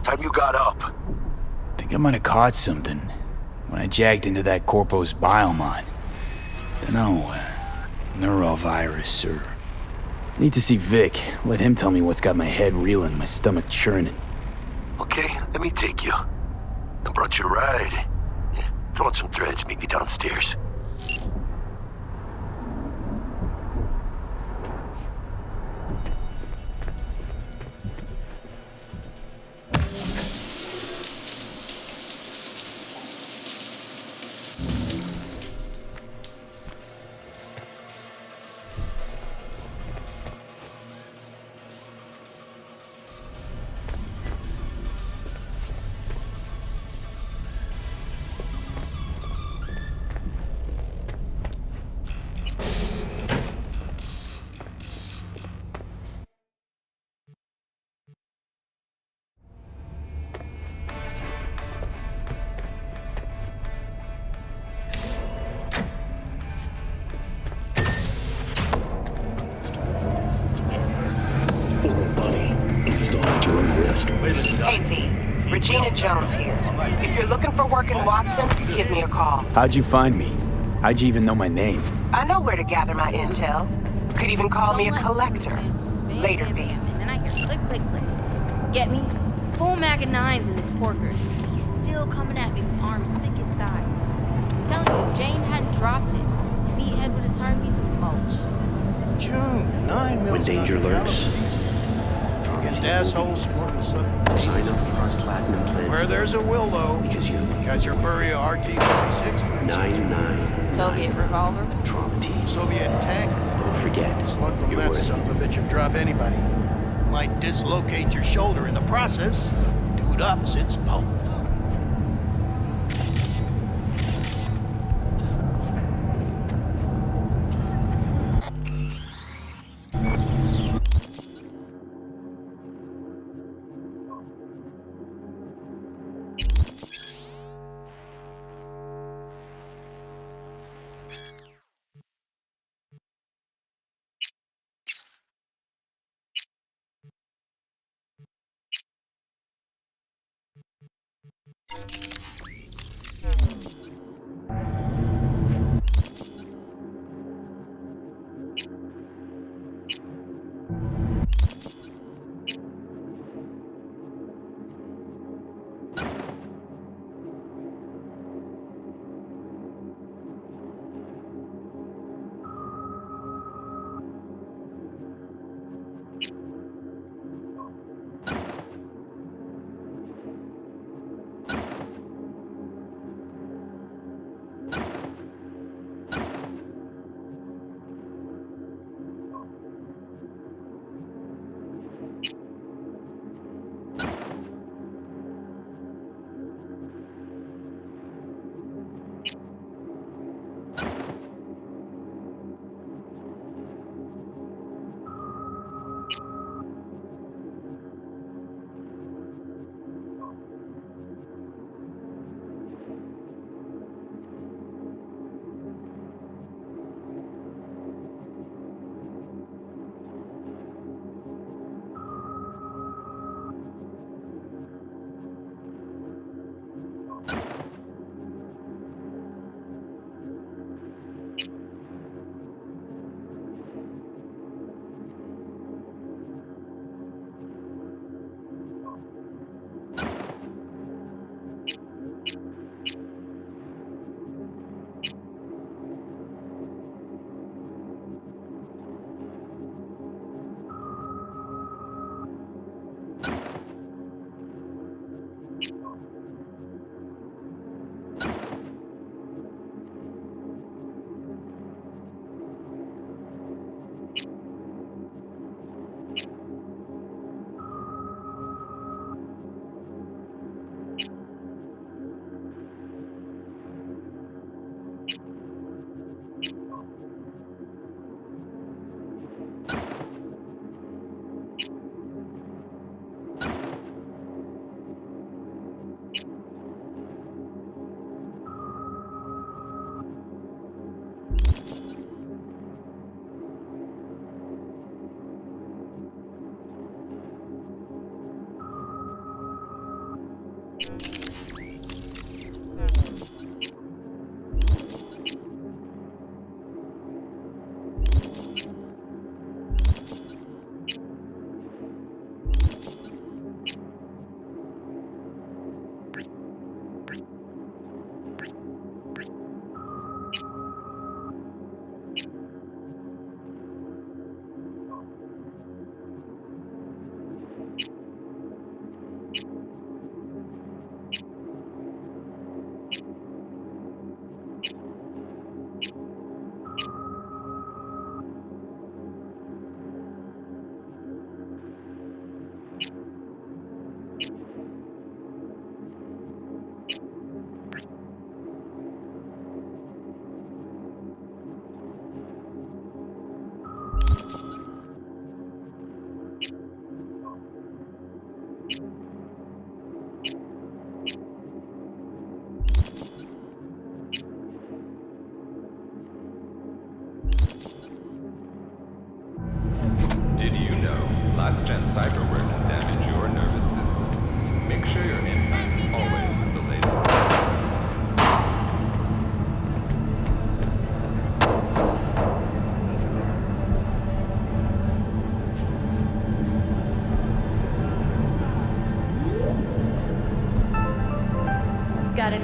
Time you got up. Think I might have caught something when I jacked into that Corpo's biomon. Dunno, neurovirus or... Need to see Vic. Let him tell me what's got my head reeling, my stomach churning. Okay, let me take you. I brought you a ride. Yeah, throw on some threads, meet me downstairs. Hey V, Regina Jones here. If you're looking for work in Watson, give me a call. How'd you find me? How'd you even know my name? I know where to gather my intel. Could even call me a collector. Later, V. And then I hear click, click, click. Get me? Full mag of 9s in this porker. He's still coming at me with arms thick as thighs. I'm telling you, if Jane hadn't dropped it, Meathead would have turned me to mulch. June, 9 mils. When danger lurks, against assholes sporting the substance. sign up for our platinum plan. Where there's a will, though. Because you Got your Buria RT-46, for instance. 99 Soviet revolver. trauma team. Soviet tank. Don't forget, Slug from you're that worth son it. of a bitch would drop anybody. Might dislocate your shoulder in the process, but dude opposite's pulp.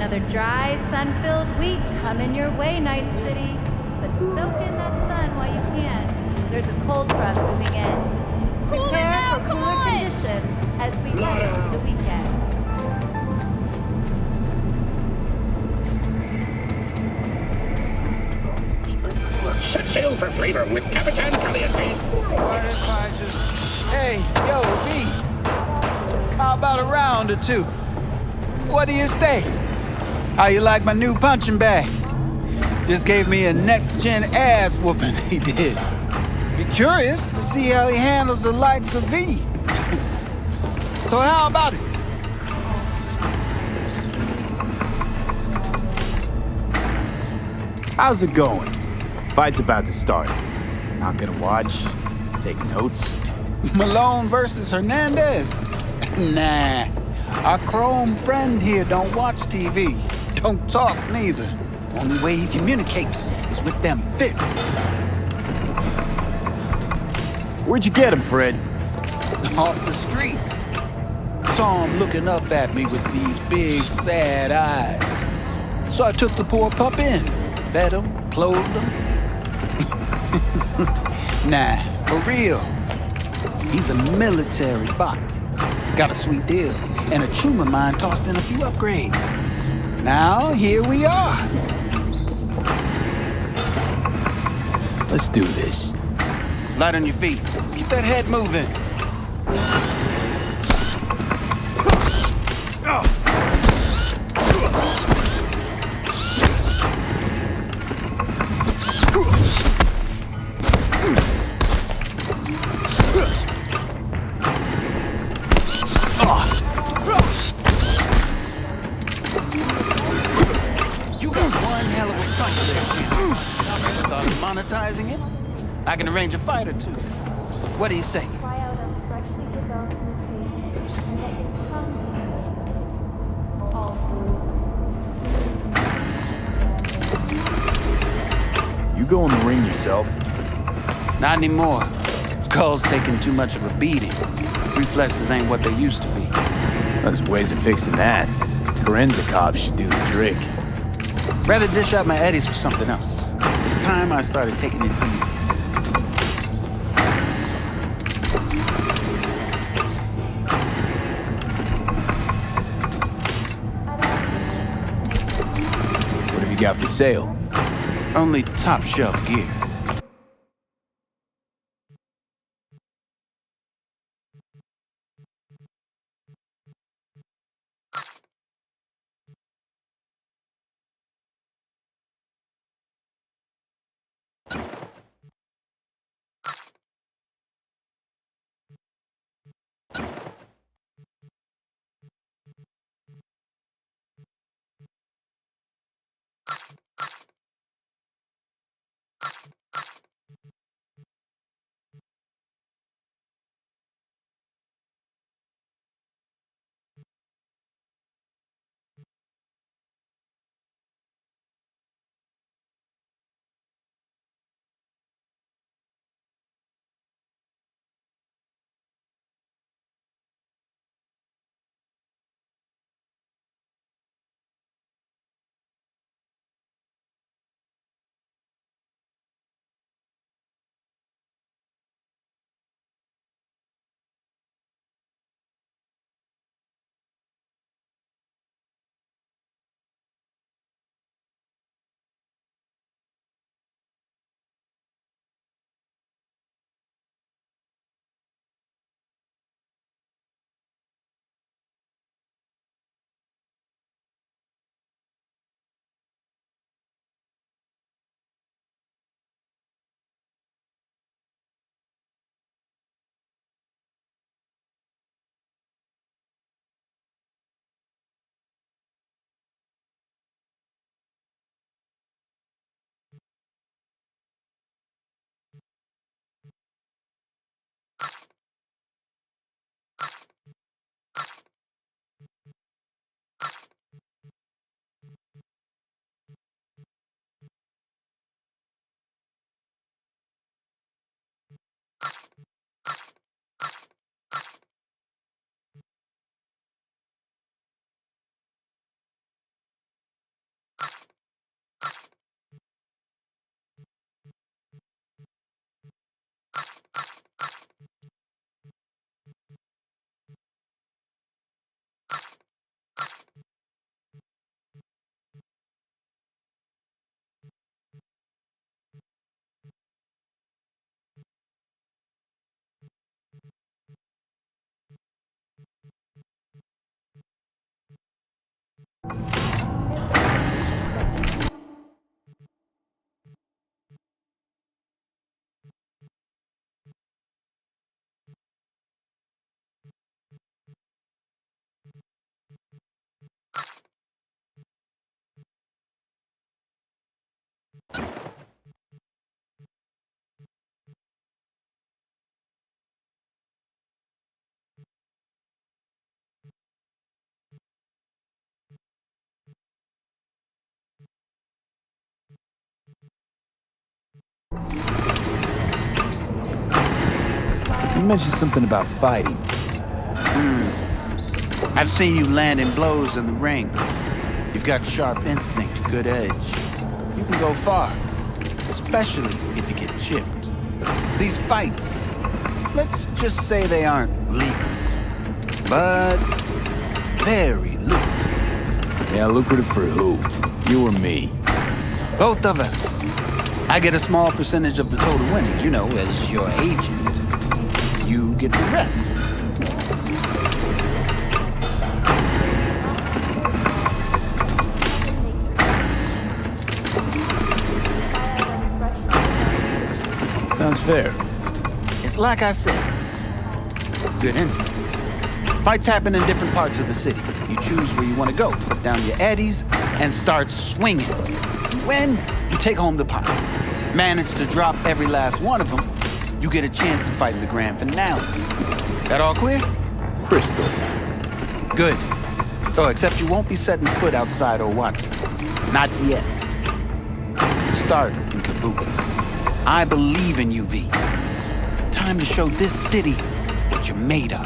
another dry, sun-filled week coming your way, Night City. But soak in that sun while you can. There's a cold front moving in. Prepare for cooler conditions as we head into the weekend. Set sail for flavor with Capitan Caliente. What if I just... Hey, yo, V. How about a round or two? What do you say? How you like my new punching bag? Just gave me a next-gen ass whooping, he did. Be curious to see how he handles the likes of V. So how about it? How's it going? Fight's about to start. Not gonna watch? Take notes? Malone versus Hernandez? Nah. Our chrome friend here don't watch TV. Don't talk neither. Only way he communicates is with them fists. Where'd you get him, Fred? Off the street. Saw him looking up at me with these big, sad eyes. So I took the poor pup in. Fed him, clothed him. Nah, for real. He's a military bot. Got a sweet deal, and a tumor mine tossed in a few upgrades. Now, here we are. Let's do this. Light on your feet. Keep that head moving. You got one hell of a punch there, Ken. Thought of monetizing it? I can arrange a fight or two. What do you say? Try out a freshly developed new taste and let your tongue be all foods. You go in the ring yourself? Not anymore. Skull's taking too much of a beating. Reflexes ain't what they used to be. There's ways of fixing that. Korenzikov should do the trick. Rather dish out my eddies for something else. It's time I started taking it easy. What have you got for sale? Only top shelf gear. You mentioned something about fighting. I've seen you landing blows in the ring. You've got sharp instinct, good edge. You can go far, especially if you get chipped. These fights, let's just say they aren't legal, but very lucrative. Yeah, lucrative for who? You or me? Both of us. I get a small percentage of the total winnings, you know, as your agent. You get the rest. Sounds fair. It's like I said, good instinct. Fights happen in different parts of the city. You choose where you want to go, put down your eddies, and start swinging. When you take home the pot, manage to drop every last one of them, you get a chance to fight in the grand finale. That all clear? Crystal. Good. Oh, except you won't be setting foot outside Owatsu. Not yet. You can start in Kabuki. I believe in you, V. Time to show this city what you're made of.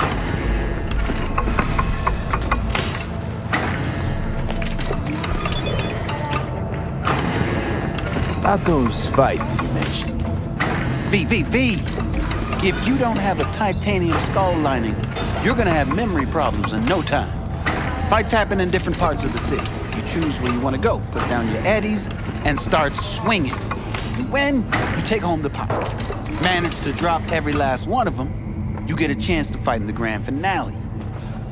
About those fights you mentioned. V. If you don't have a titanium skull lining, you're gonna have memory problems in no time. Fights happen in different parts of the city. You choose where you want to go, put down your eddies, and start swinging. And when you take home the pot, manage to drop every last one of them, you get a chance to fight in the grand finale.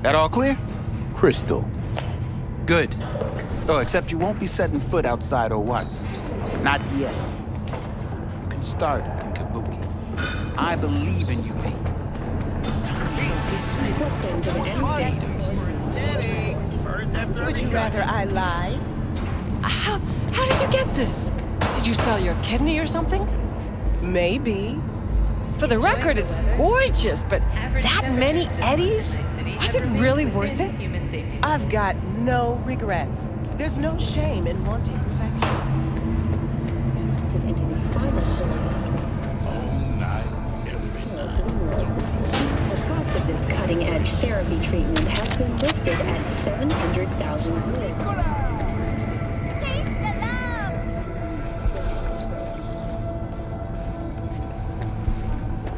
That all clear? Crystal. Good. Oh, except you won't be setting foot outside Owatsu. Not yet. You can start in Kabuki. I believe in you, V. Would you rather I lied? How did you get this? Did you sell your kidney or something? Maybe. For the record, it's gorgeous, but that many eddies? Was it really worth it? I've got no regrets. There's no shame in wanting perfection. Into the The cost of this cutting-edge therapy treatment has been listed at 700,000 euros.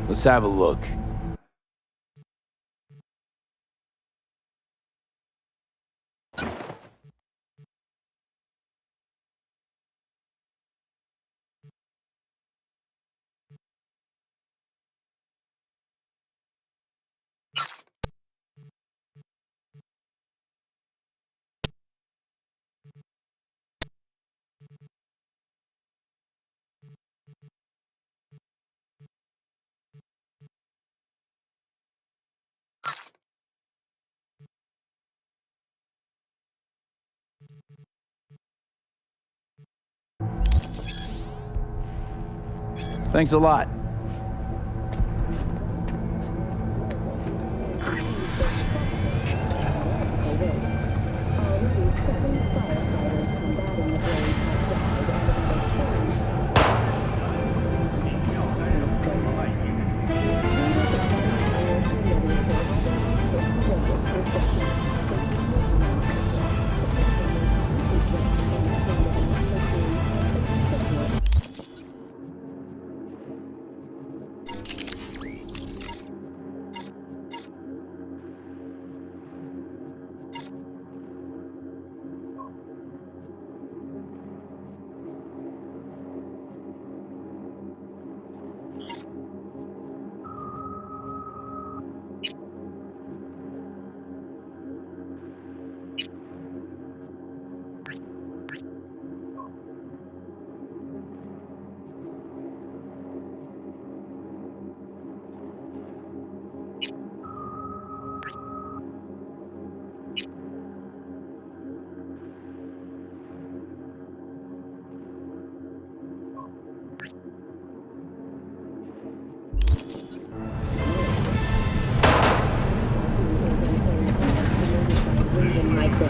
Let's have a look. Thanks a lot.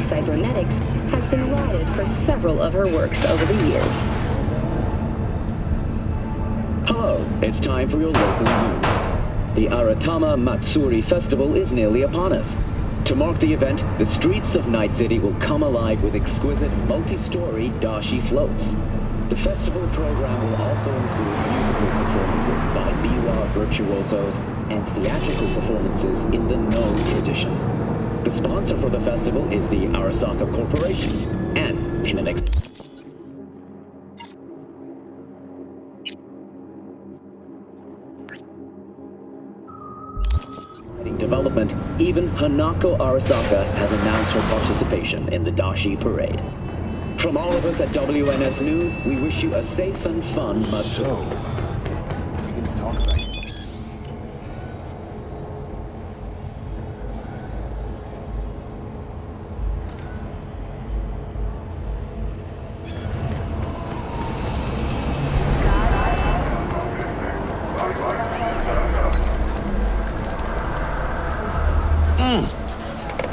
Cybernetics has been lauded for several of her works over the years. Hello, it's time for your local news. The Aratama Matsuri Festival is nearly upon us. To mark the event, the streets of Night City will come alive with exquisite multi-story dashi floats. The festival program will also include musical performances by biwa virtuosos and theatrical performances in the No tradition. The sponsor for the festival is the Arasaka Corporation, and in an development, even Hanako Arasaka has announced her participation in the Dashi Parade. From all of us at WNS News, we wish you a safe and fun Matsuri. So, we're gonna talk about it.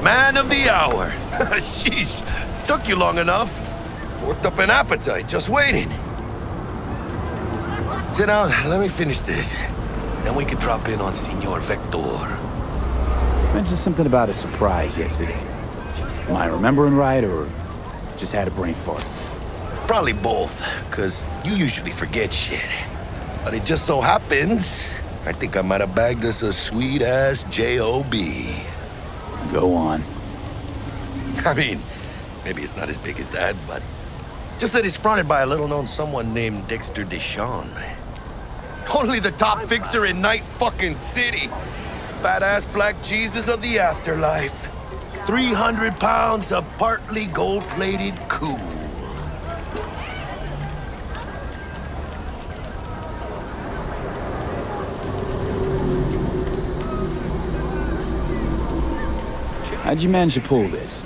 Man of the hour. Sheesh, took you long enough. Worked up an appetite, just waiting. Sit down, let me finish this. Then we can drop in on Senor Vector. Mentioned something about a surprise yesterday. Am I remembering right, or just had a brain fart? Probably both, because you usually forget shit. But it just so happens, I think I might have bagged us a sweet-ass J.O.B. Go on. I mean, maybe it's not as big as that, but just that it's fronted by a little-known someone named Dexter Deshawn. Only the top fixer in Night fucking City. Fat-ass black Jesus of the afterlife. 300 pounds of partly gold-plated cool. How'd you manage to pull this?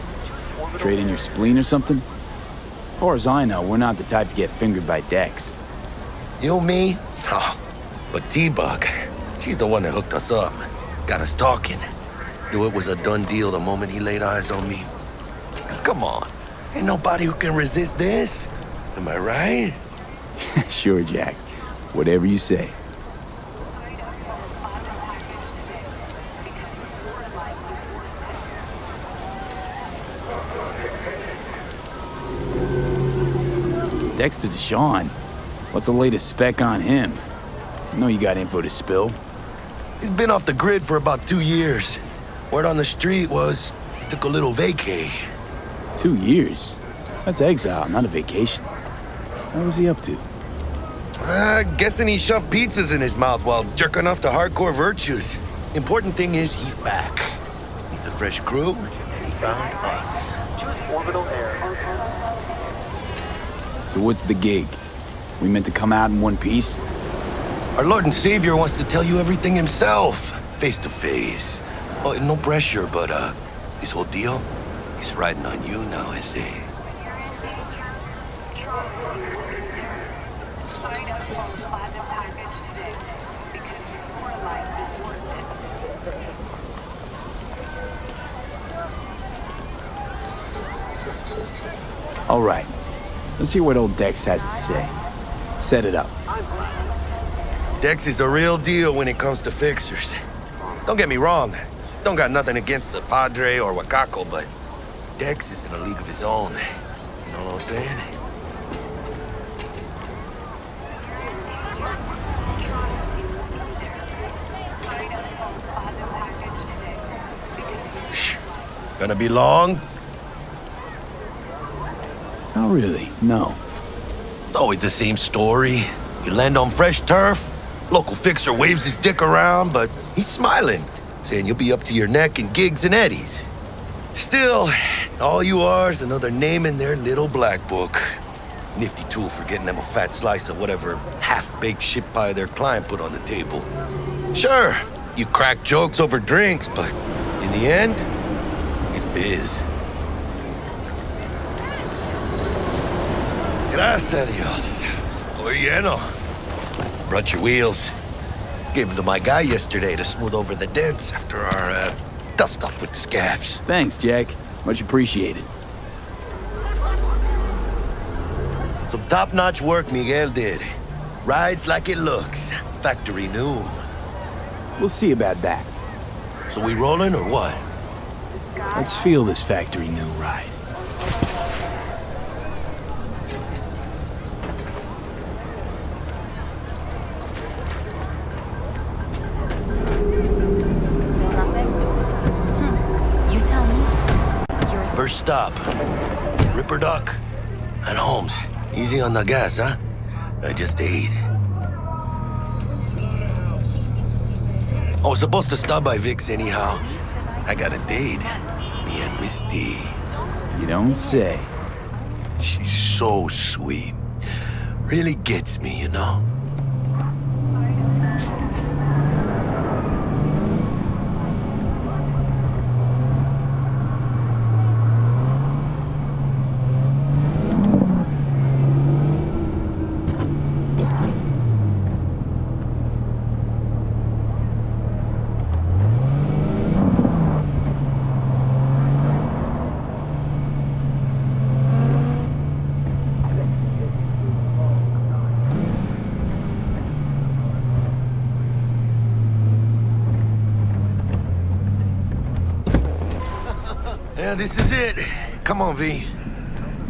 Trade in your spleen or something? As far as I know, we're not the type to get fingered by Dex. You, me? Oh, but T-Bug, she's the one that hooked us up. Got us talking. Knew it was a done deal the moment he laid eyes on me. 'Cause come on, ain't nobody who can resist this. Am I right? Sure, Jack. Whatever you say. Dexter Deshawn? What's the latest spec on him? I know you got info to spill. He's been off the grid for about 2 years. Word on the street was he took a little vacay. 2 years? That's exile, not a vacation. What was he up to? Guessing he shoved pizzas in his mouth while jerking off to hardcore virtues. Important thing is he's back. Needs a fresh crew, and he found us. Orbital air. So what's the gig? We meant to come out in one piece? Our Lord and Savior wants to tell you everything himself, face to face. Oh, no pressure, but this whole deal, he's riding on you now, I say. All right. Let's hear what old Dex has to say. Set it up. Dex is a real deal when it comes to fixers. Don't get me wrong. Don't got nothing against the Padre or Wakako, but Dex is in a league of his own. You know what I'm saying? Shh. Gonna be long? Not really, no. It's always the same story. You land on fresh turf, local fixer waves his dick around, but he's smiling, saying you'll be up to your neck in gigs and eddies. Still, all you are is another name in their little black book. Nifty tool for getting them a fat slice of whatever half-baked shit pie their client put on the table. Sure, you crack jokes over drinks, but in the end, it's biz. Gracias a Dios. Estoy lleno. Brought your wheels. Gave them to my guy yesterday to smooth over the dents after our dust-up with the scabs. Thanks, Jack. Much appreciated. Some top-notch work Miguel did. Rides like it looks. Factory new. We'll see about that. So we rolling or what? Let's feel this factory new ride. Still nothing? You tell me. First stop. Ripper Duck and Holmes. Easy on the gas, huh? I just ate. I was supposed to stop by Vic's anyhow. I got a date. Me and Misty. You don't say. She's so sweet. Really gets me, you know? Yeah, this is it. Come on, V.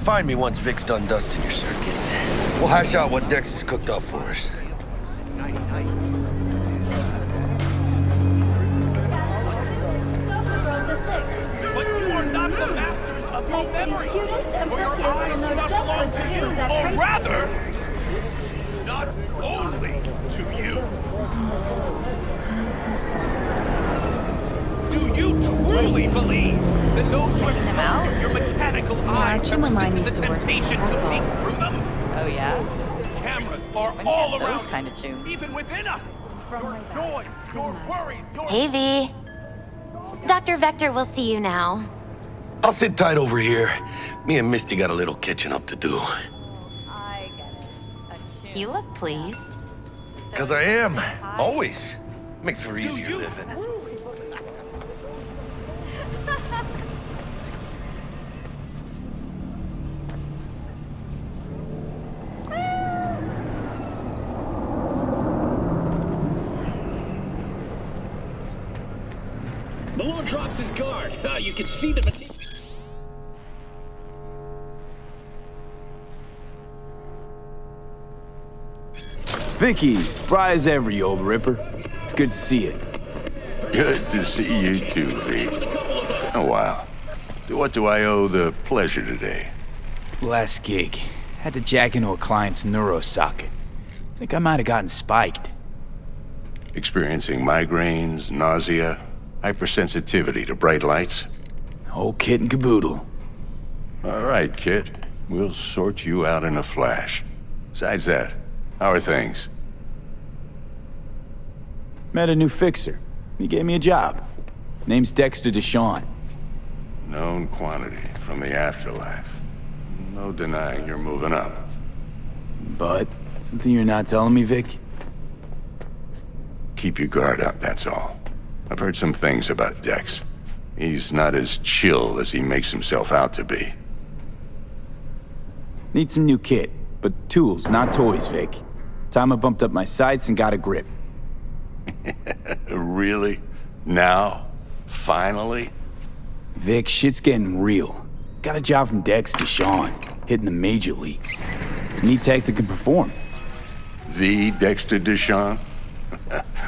Find me once Vic's done dusting your circuits. We'll hash out what Dex has cooked up for us. But you are not the masters of your memory. For your eyes do not belong to you, or rather, not only to you. Do you truly believe that those who have soldered your mechanical eyes have resisted the temptation to peek through them? Oh, yeah? Cameras are all around Those kind of tunes. even within us. Your joy, your worry, your... Hey, V. Dr. Vector will see you now. I'll sit tight over here. Me and Misty got a little catching up to do. I get it. You look pleased. 'Cause I am. Always. Makes for easier living. Malone drops his guard. You can see the... Vicky, spry as ever, you old ripper. It's good to see you. Good to see you too, V. Oh, wow. What do I owe the pleasure today? Last gig. Had to jack into a client's neuro socket. Think I might have gotten spiked. Experiencing migraines, nausea, hypersensitivity to bright lights? Whole kit and caboodle. All right, kid. We'll sort you out in a flash. Besides that, how are things? Met a new fixer. He gave me a job. Name's Dexter Deshawn. Known quantity from the afterlife. No denying you're moving up. But, something you're not telling me, Vic? Keep your guard up, that's all. I've heard some things about Dex. He's not as chill as he makes himself out to be. Need some new kit, but tools, not toys, Vic. Time I bumped up my sights and got a grip. Really? Now? Finally? Vic, shit's getting real. Got a job from Dex to Sean, hitting the major leagues. Need tech that can perform. The Dexter Deshawn?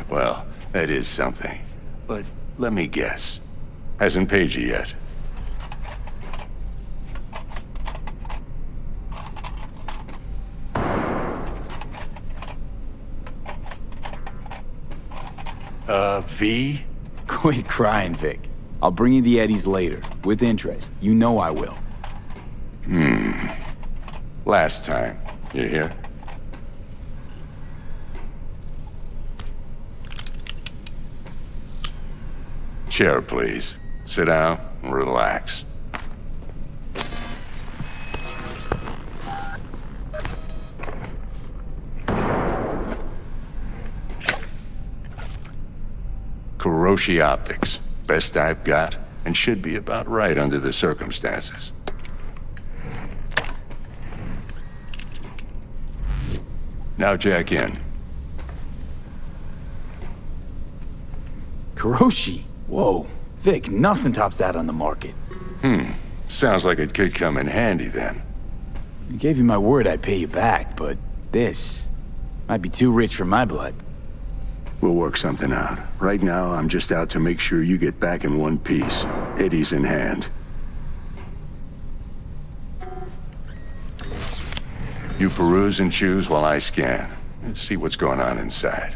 Well, that is something. But let me guess. Hasn't paid you yet. V? Quit crying, Vic. I'll bring you the eddies later, with interest. You know I will. Last time. You hear? Chair, please. Sit down and relax. Kuroshi Optics. Best I've got, and should be about right under the circumstances. Now jack in. Kuroshi? Whoa. Vic, nothing tops that on the market. Sounds like it could come in handy then. I gave you my word I'd pay you back, but this might be too rich for my blood. We'll work something out. Right now, I'm just out to make sure you get back in one piece. Eddie's in hand. You peruse and choose while I scan. See what's going on inside.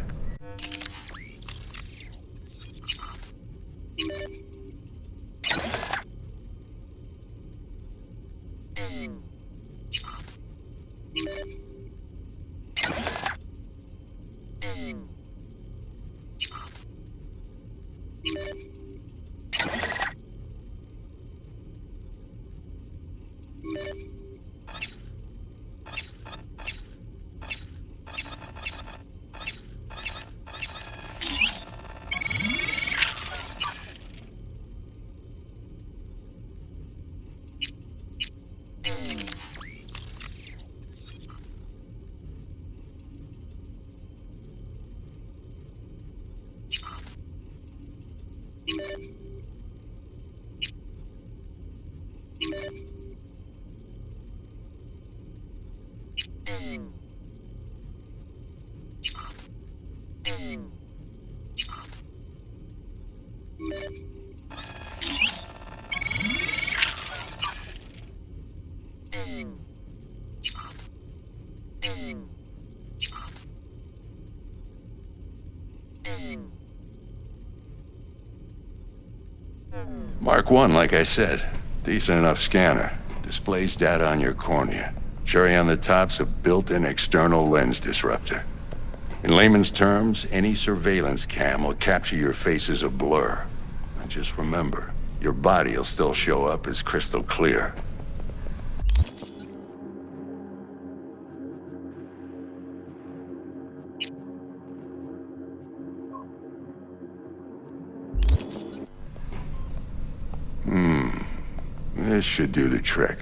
Mark 1, like I said. Decent enough scanner. Displays data on your cornea. Cherry on the top's a built-in external lens disruptor. In layman's terms, any surveillance cam will capture your face as a blur. And just remember, your body will still show up as crystal clear. This should do the trick.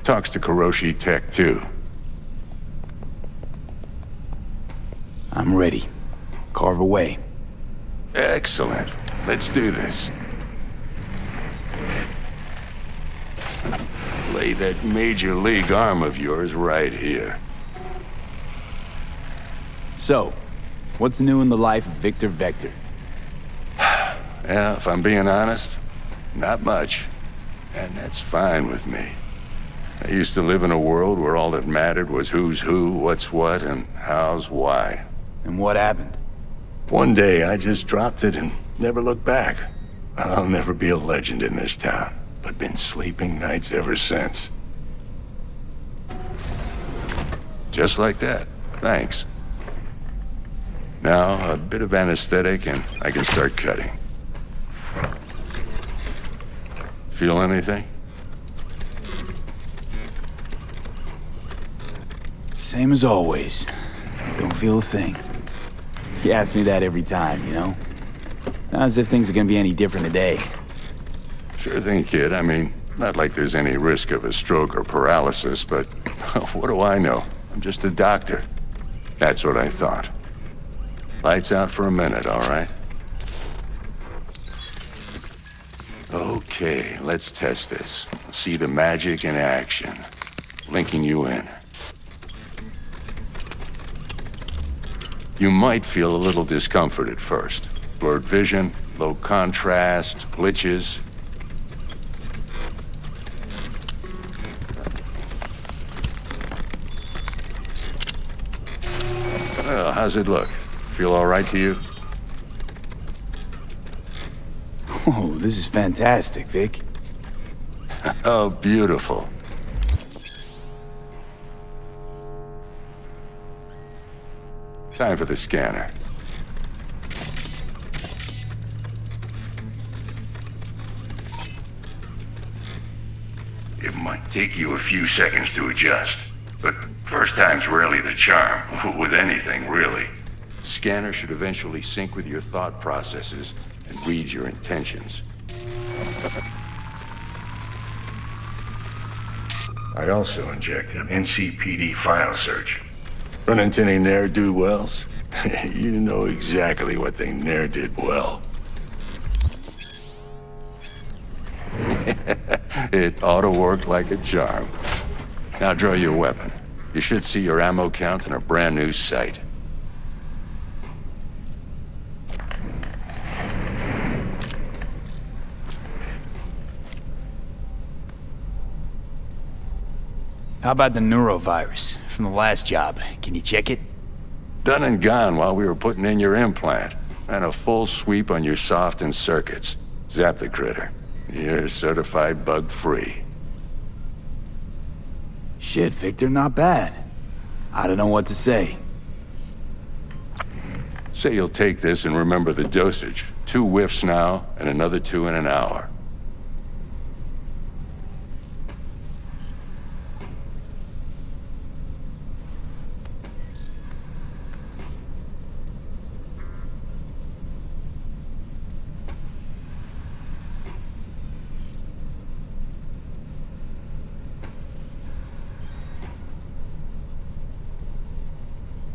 Talks to Kuroshi Tech, too. I'm ready. Carve away. Excellent. Let's do this. Lay that major league arm of yours right here. So, what's new in the life of Victor Vector? Yeah, if I'm being honest, not much. And that's fine with me. I used to live in a world where all that mattered was who's who, what's what, and how's why. And what happened? One day, I just dropped it and never looked back. I'll never be a legend in this town, but been sleeping nights ever since. Just like that. Thanks. Now, a bit of anesthetic and I can start cutting. Feel anything? Same as always. Don't feel a thing. You ask me that every time, you know? Not as if things are gonna be any different today. Sure thing, kid. I mean, not like there's any risk of a stroke or paralysis, but what do I know? I'm just a doctor. That's what I thought. Lights out for a minute, all right? Okay, let's test this. See the magic in action. Linking you in. You might feel a little discomfort at first. Blurred vision, low contrast, glitches. Well, how's it look? Feel all right to you? Oh, this is fantastic, Vic. Oh, beautiful. Time for the scanner. It might take you a few seconds to adjust, but first time's rarely the charm, with anything, really. Scanner should eventually sync with your thought processes and read your intentions. I also inject an NCPD file search. Run into any ne'er-do-wells? You know exactly what they ne'er did well. It ought to work like a charm. Now draw your weapon. You should see your ammo count in a brand new sight. How about the neurovirus from the last job? Can you check it? Done and gone while we were putting in your implant. And a full sweep on your soft and circuits. Zap the critter. You're certified bug-free. Shit, Victor, not bad. I don't know what to say. Say you'll take this and remember the dosage. 2 whiffs now, and another 2 in an hour.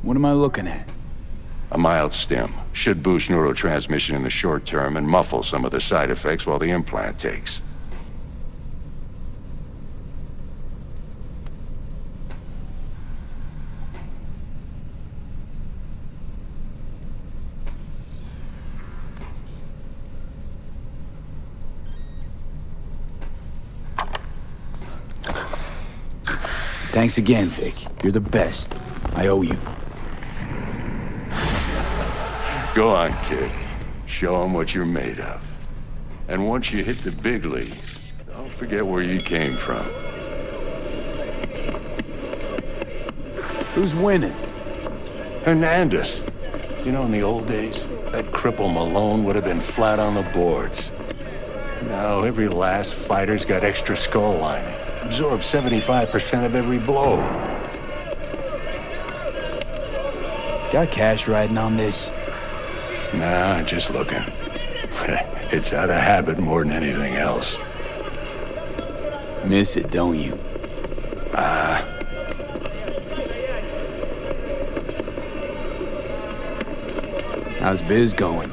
What am I looking at? A mild stim. Should boost neurotransmission in the short term and muffle some of the side effects while the implant takes. Thanks again, Vic. You're the best. I owe you. Go on, kid. Show them what you're made of. And once you hit the big leagues, don't forget where you came from. Who's winning? Hernandez. You know, in the old days, that cripple Malone would have been flat on the boards. Now, every last fighter's got extra skull lining. Absorbs 75% of every blow. Got cash riding on this? Nah, just looking. It's out of habit more than anything else. Miss it, don't you? How's biz going?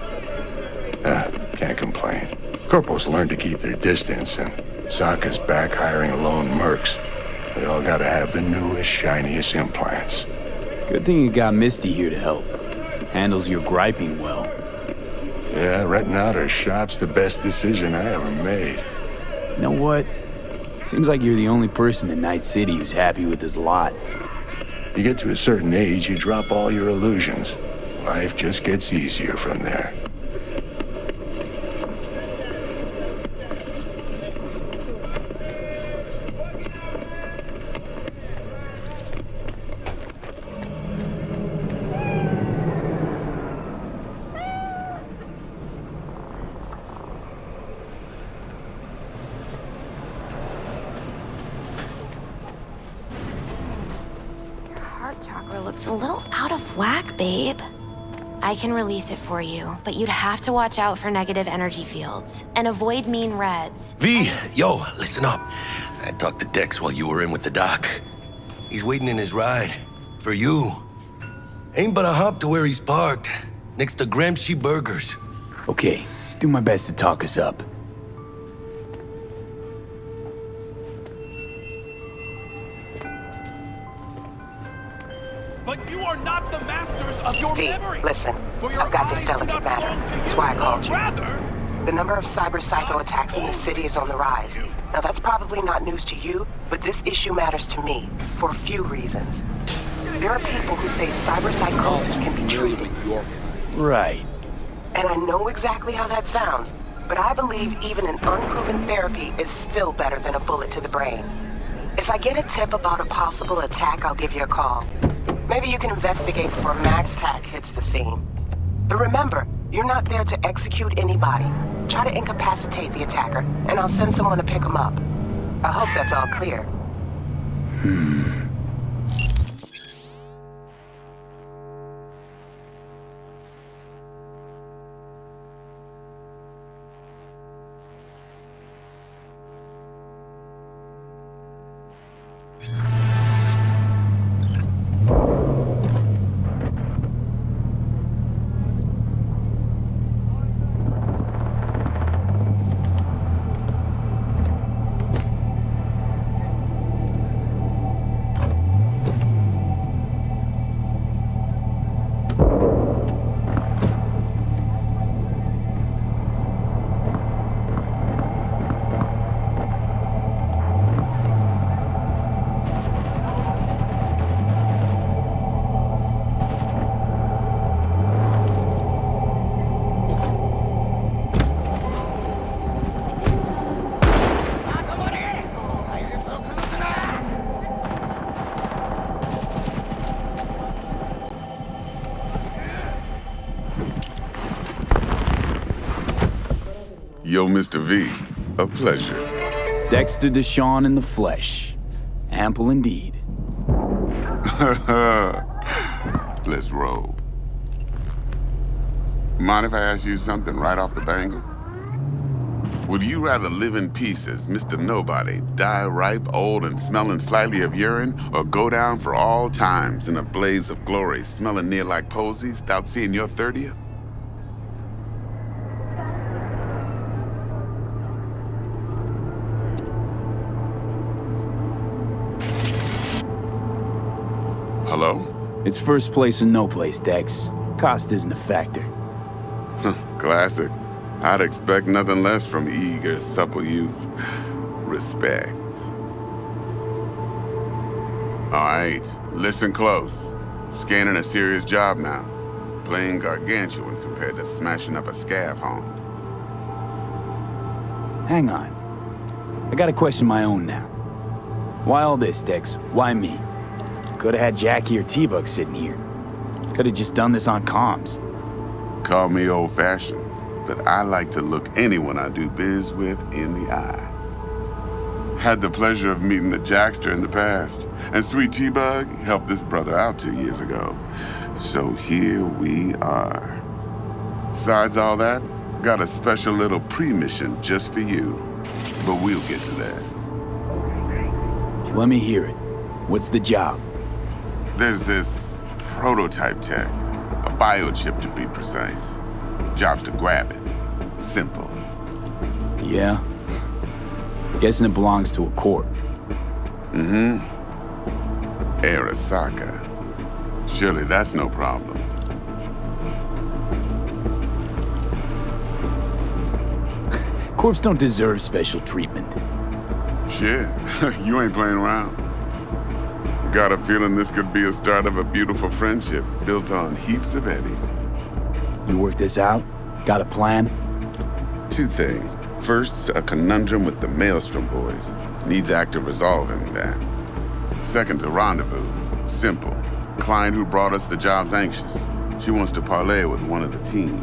Can't complain. Corporals learn to keep their distance, and Sokka's back hiring lone mercs. They all gotta have the newest, shiniest implants. Good thing you got Misty here to help. Handles your griping well. Yeah, renting out her shop's the best decision I ever made. You know what? Seems like you're the only person in Night City who's happy with this lot. You get to a certain age, you drop all your illusions. Life just gets easier from there. Looks a little out of whack, babe. I can release it for you, but you'd have to watch out for negative energy fields and avoid mean reds. V, yo, listen up. I talked to Dex while you were in with the doc. He's waiting in his ride. For you. Ain't but a hop to where he's parked. Next to Gramsci Burgers. Okay, do my best to talk us up. But you are not the masters of your memory. Listen, I've got this delicate matter. That's why I called you. The number of cyber-psycho attacks in the city is on the rise. Now, that's probably not news to you, but this issue matters to me for a few reasons. There are people who say cyber-psychosis can be treated. Right. And I know exactly how that sounds, but I believe even an unproven therapy is still better than a bullet to the brain. If I get a tip about a possible attack, I'll give you a call. Maybe you can investigate before Max Tac hits the scene. But remember, you're not there to execute anybody. Try to incapacitate the attacker, and I'll send someone to pick him up. I hope that's all clear. Yo, Mr. V, a pleasure. Dexter Deshawn in the flesh. Ample indeed. Let's roll. Mind if I ask you something right off the bangle? Would you rather live in peace as Mr. Nobody, die ripe, old, and smelling slightly of urine, or go down for all times in a blaze of glory, smelling near like posies, without seeing your 30th? Hello? It's first place or no place, Dex. Cost isn't a factor. Classic. I'd expect nothing less from eager, supple youth. Respect. All right, listen close. Scanning a serious job now. Playing gargantuan compared to smashing up a scav home. Hang on. I got a question of my own now. Why all this, Dex? Why me? Could've had Jackie or T-Bug sitting here. Could've just done this on comms. Call me old-fashioned, but I like to look anyone I do biz with in the eye. Had the pleasure of meeting the Jackster in the past, and sweet T-Bug helped this brother out 2 years ago. So here we are. Besides all that, got a special little pre-mission just for you. But we'll get to that. Let me hear it. What's the job? There's this prototype tech, a biochip to be precise. Job's to grab it. Simple. Yeah? Guessing it belongs to a corp. Mm-hmm. Arasaka. Surely that's no problem. Corps don't deserve special treatment. Shit, you ain't playing around. Got a feeling this could be a start of a beautiful friendship built on heaps of eddies. You work this out? Got a plan? 2 things. First, a conundrum with the Maelstrom boys. Needs active resolving that. Second, a rendezvous. Simple. Client who brought us the job's anxious. She wants to parlay with one of the team.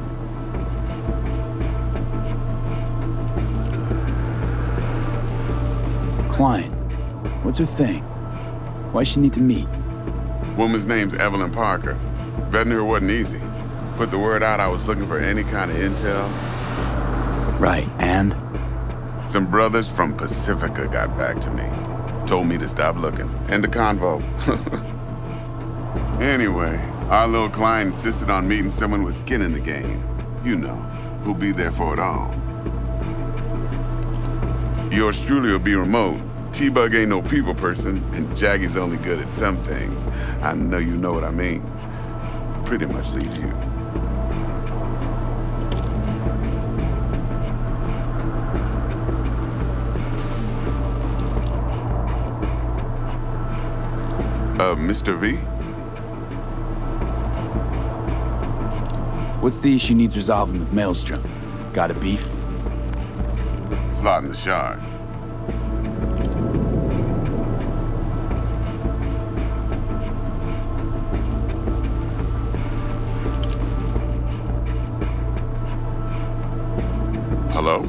Client. What's her thing? Why she need to meet? Woman's name's Evelyn Parker. Vetting her wasn't easy. Put the word out I was looking for any kind of intel. Right, and? Some brothers from Pacifica got back to me. Told me to stop looking. End of convo. Anyway, our little client insisted on meeting someone with skin in the game. You know, who'll be there for it all. Yours truly will be remote. T-Bug ain't no people person, and Jaggy's only good at some things. I know you know what I mean. Pretty much leaves you. Mr. V? What's the issue needs resolving with Maelstrom? Got a beef? Slot in the shard. Hello?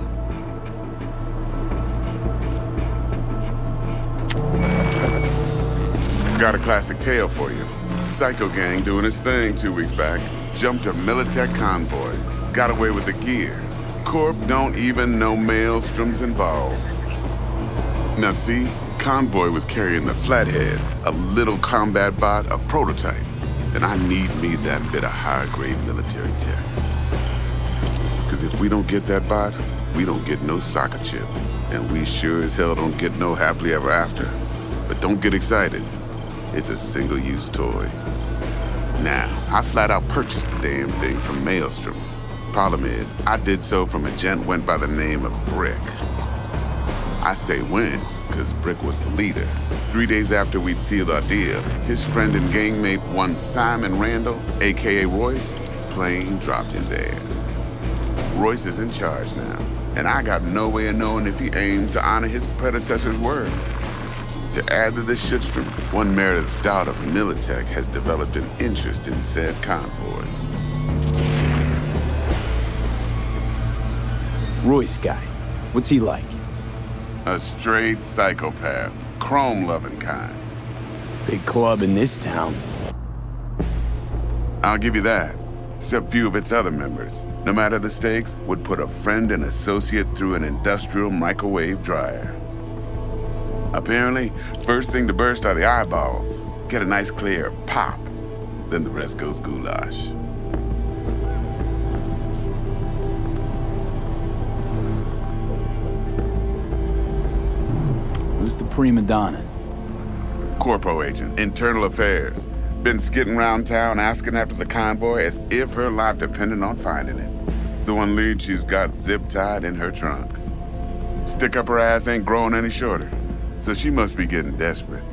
Got a classic tale for you. Psycho gang doing his thing 2 weeks back. Jumped a Militech convoy. Got away with the gear. Corp don't even know Maelstrom's involved. Now see, convoy was carrying the Flathead, a little combat bot, a prototype. And I need me that bit of high-grade military tech. Because if we don't get that bot, we don't get no soccer chip. And we sure as hell don't get no happily ever after. But don't get excited. It's a single-use toy. Now, I flat out purchased the damn thing from Maelstrom. Problem is, I did so from a gent went by the name of Brick. I say when, because Brick was the leader. 3 days after we'd sealed our deal, his friend and gangmate, one Simon Randall, aka Royce, plain dropped his ass. Royce is in charge now, and I got no way of knowing if he aims to honor his predecessor's word. To add to this shitstorm, one Meredith Stout of Militech has developed an interest in said convoy. Royce guy. What's he like? A straight psychopath. Chrome-loving kind. Big club in this town. I'll give you that. Except few of its other members, no matter the stakes, would put a friend and associate through an industrial microwave dryer. Apparently, first thing to burst are the eyeballs. Get a nice clear pop. Then the rest goes goulash. Who's the prima donna? Corpo agent, internal affairs. Been skidding around town asking after the convoy as if her life depended on finding it. The one lead she's got zip-tied in her trunk. Stick up her ass ain't growing any shorter, so she must be getting desperate.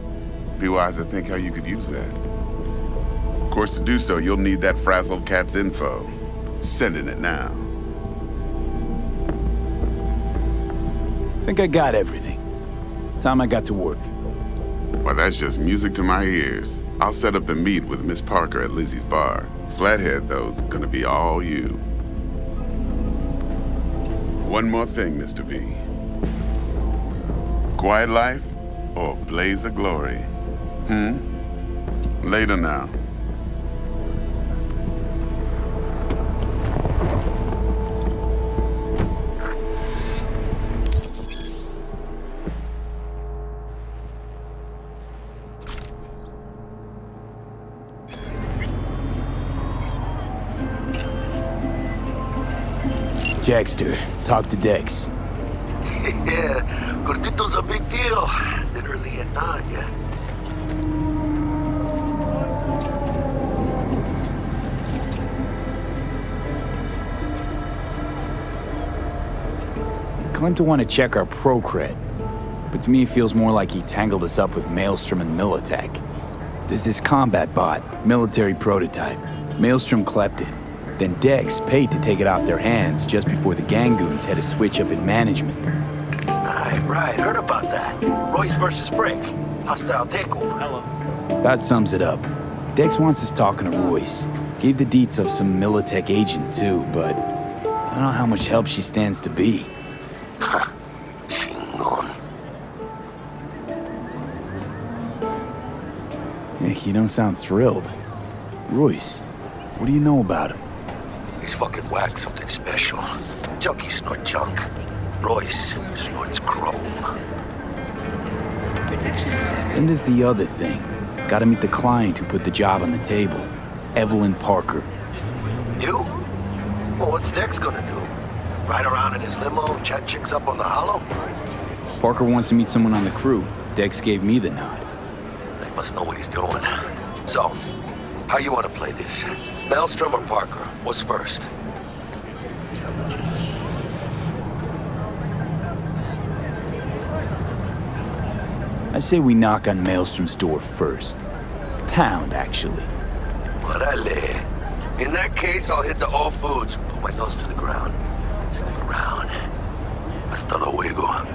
Be wise to think how you could use that. Of course, to do so, you'll need that frazzled cat's info. Sending it now. Think I got everything. Time I got to work. Well, that's just music to my ears. I'll set up the meet with Miss Parker at Lizzie's bar. Flathead, though's gonna be all you. One more thing, Mr. V. Quiet life or blaze of glory? Later now. Jackster, talk to Dex. Yeah, Gordito's a big deal. Literally and not, yeah. Claimed to want to check our pro cred, but to me it feels more like he tangled us up with Maelstrom and Militech. There's this combat bot, military prototype. Maelstrom clept it. Then Dex paid to take it off their hands just before the Gangoons had a switch up in management. Right, heard about that. Royce versus Brick. Hostile takeover. Hello. That sums it up. Dex wants us talking to Royce. Gave the deets of some Militech agent too, but I don't know how much help she stands to be. Chingon. You don't sound thrilled. Royce, what do you know about him? He's fucking whack, something special. Junkies snort junk. Royce snorts chrome. Then there's the other thing. Gotta meet the client who put the job on the table. Evelyn Parker. You? Well, what's Dex gonna do? Ride around in his limo, chat chicks up on the hollow? Parker wants to meet someone on the crew. Dex gave me the nod. He must know what he's doing. So, how you want to play this? Maelstrom or Parker? What's first? I say we knock on Maelstrom's door first. Pound, actually. Orale. In that case, I'll hit the all foods. Put my nose to the ground. Sniff around. Hasta luego.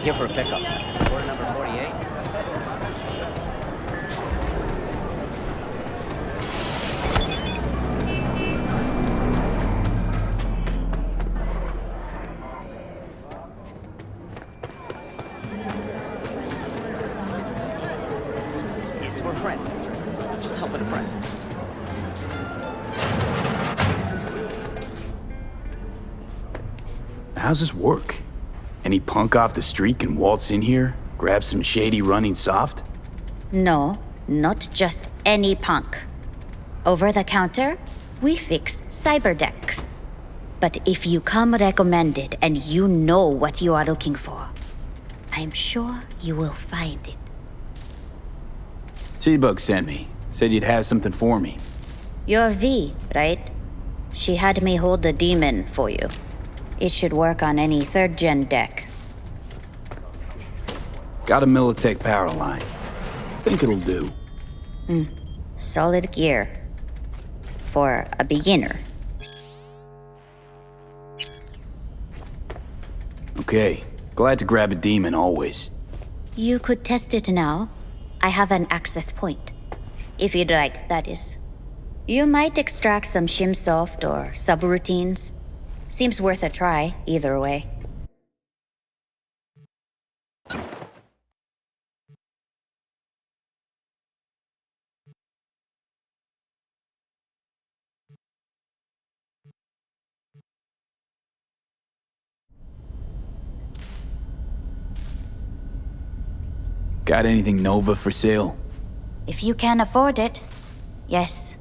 Here for a pickup. Order number 48. It's for a friend. Just helping a friend. How's this work? Any punk off the street can waltz in here, grab some shady running soft? No, not just any punk. Over the counter, we fix cyberdecks. But if you come recommended and you know what you are looking for, I'm sure you will find it. T-Bug sent me. Said you'd have something for me. You're V, right? She had me hold the demon for you. It should work on any 3rd-gen deck. Got a Militech power line. Think it'll do. Solid gear. For a beginner. Okay. Glad to grab a demon always. You could test it now. I have an access point. If you'd like, that is. You might extract some shimsoft or subroutines. Seems worth a try, either way. Got anything Nova for sale? If you can afford it, yes.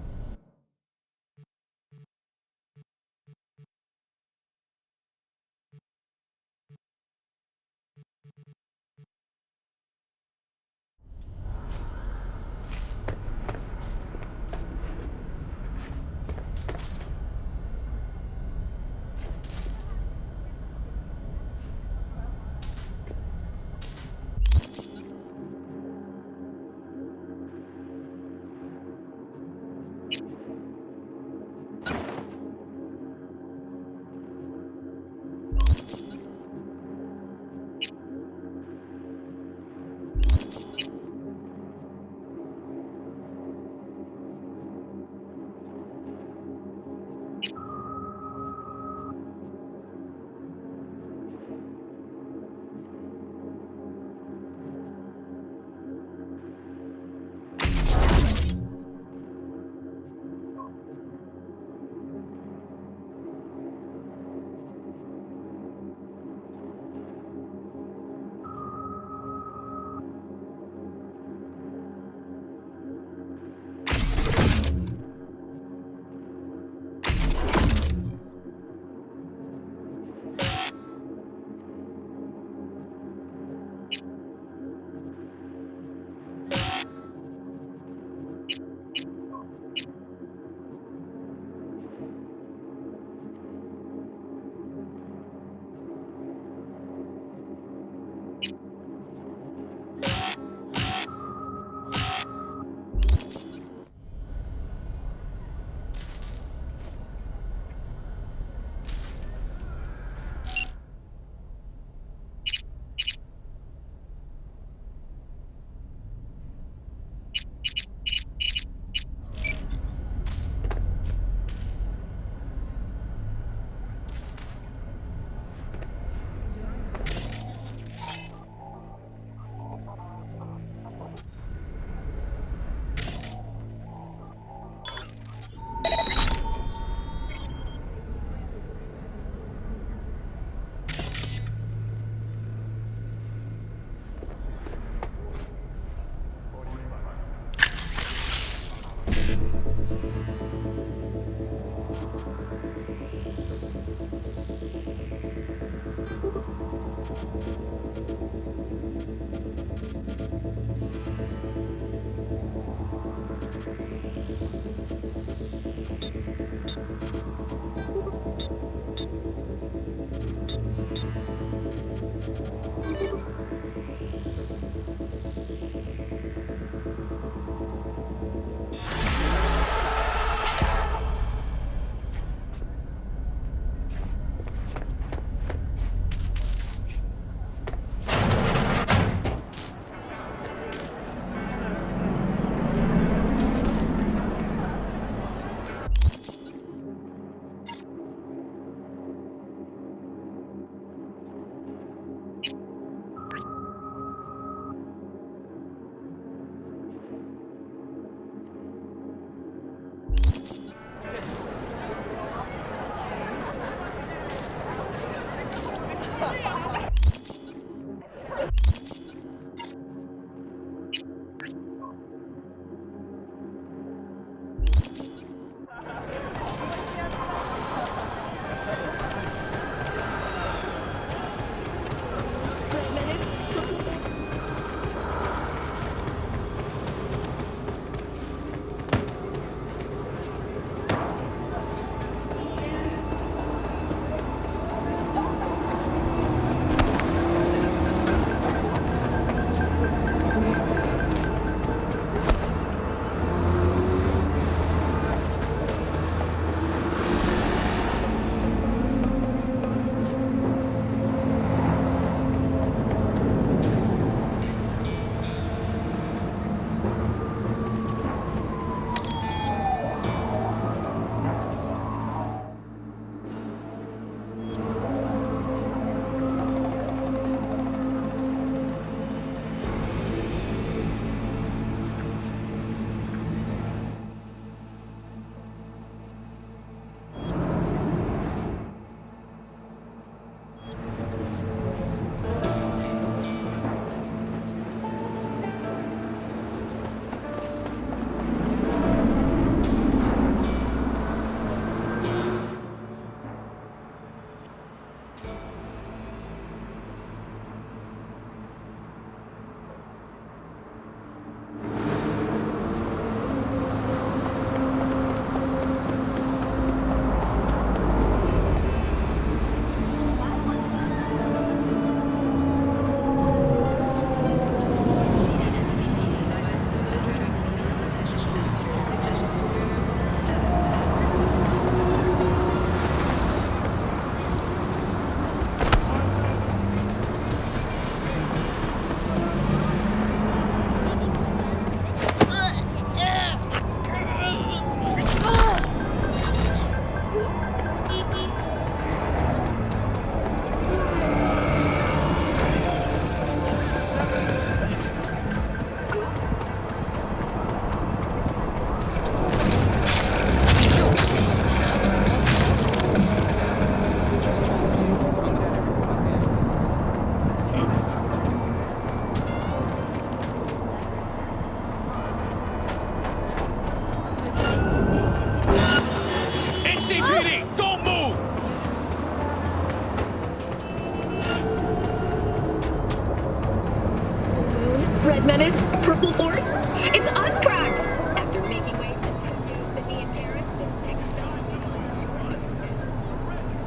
Travis, Purple Force, it's us, cracks! After making way to Tokyo, Sydney, and Paris, the next stop is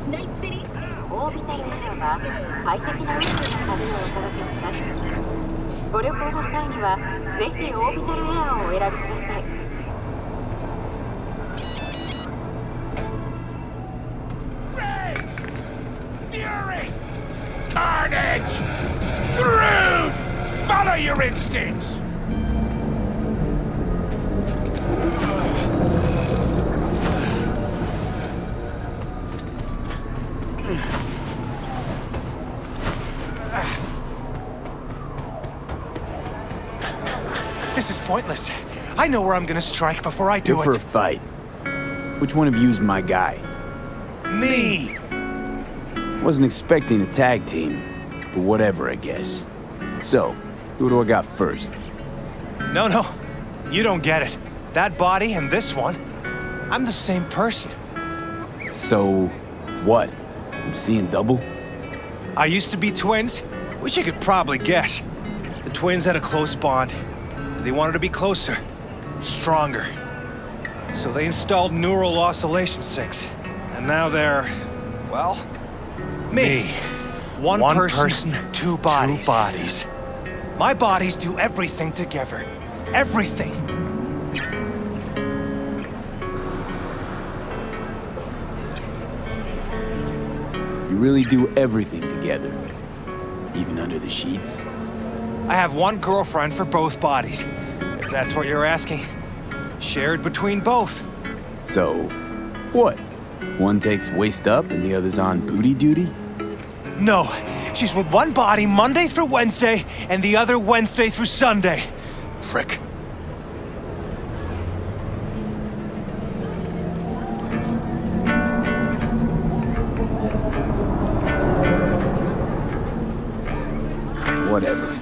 Night City. オービタルエアは快適な宇宙の旅をお届けします。ご旅行の際にはぜひオービタルエアをお選びください。Fury! Carnage! Through! Follow your instincts! This is pointless. I know where I'm gonna strike before I do Go it. for a fight. Which one of you's my guy? Me! Wasn't expecting a tag team, but whatever, I guess. So, who do I got first? No, you don't get it. That body and this one, I'm the same person. So, what? I'm seeing double? I used to be twins, which you could probably guess. The twins had a close bond, but they wanted to be closer, stronger. So they installed neural oscillation sinks, and now they're, well, me. One person, two bodies. My bodies do everything together. Everything. You really do everything together. Even under the sheets? I have one girlfriend for both bodies, if that's what you're asking. Shared between both. So, what? One takes waist up and the other's on booty duty? No, she's with one body Monday through Wednesday, and the other Wednesday through Sunday. Prick. Whatever.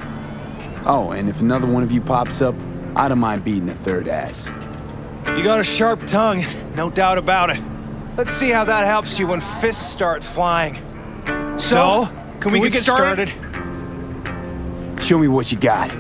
Oh, and if another one of you pops up, I don't mind beating a third ass. You got a sharp tongue, no doubt about it. Let's see how that helps you when fists start flying. So, can we get started? Show me what you got.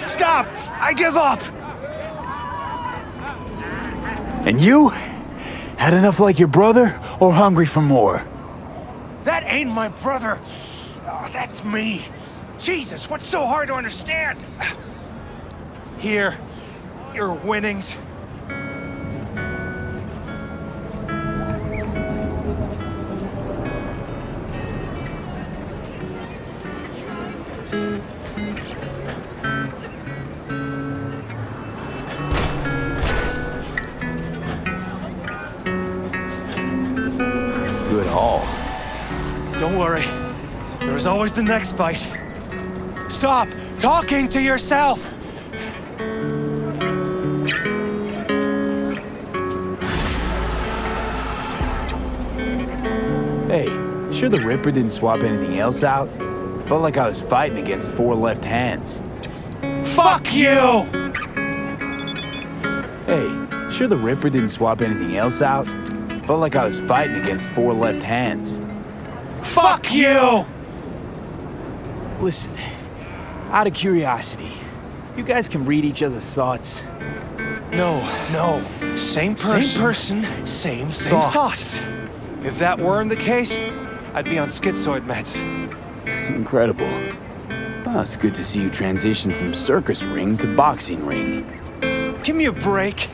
Stop! I give up! And you? Had enough like your brother, or hungry for more? That ain't my brother. Oh, that's me. Jesus, what's so hard to understand? Here, your winnings. Good haul. Don't worry. There's always the next fight. Stop talking to yourself! Hey, sure the Ripper didn't swap anything else out? Felt like I was fighting against four left hands. Fuck you! Hey, sure the Ripper didn't swap anything else out? Felt like I was fighting against four left hands. Fuck you! Listen, out of curiosity, you guys can read each other's thoughts? No. Same person, same thoughts. If that weren't the case, I'd be on schizoid meds. Incredible. Well, it's good to see you transition from circus ring to boxing ring. Give me a break.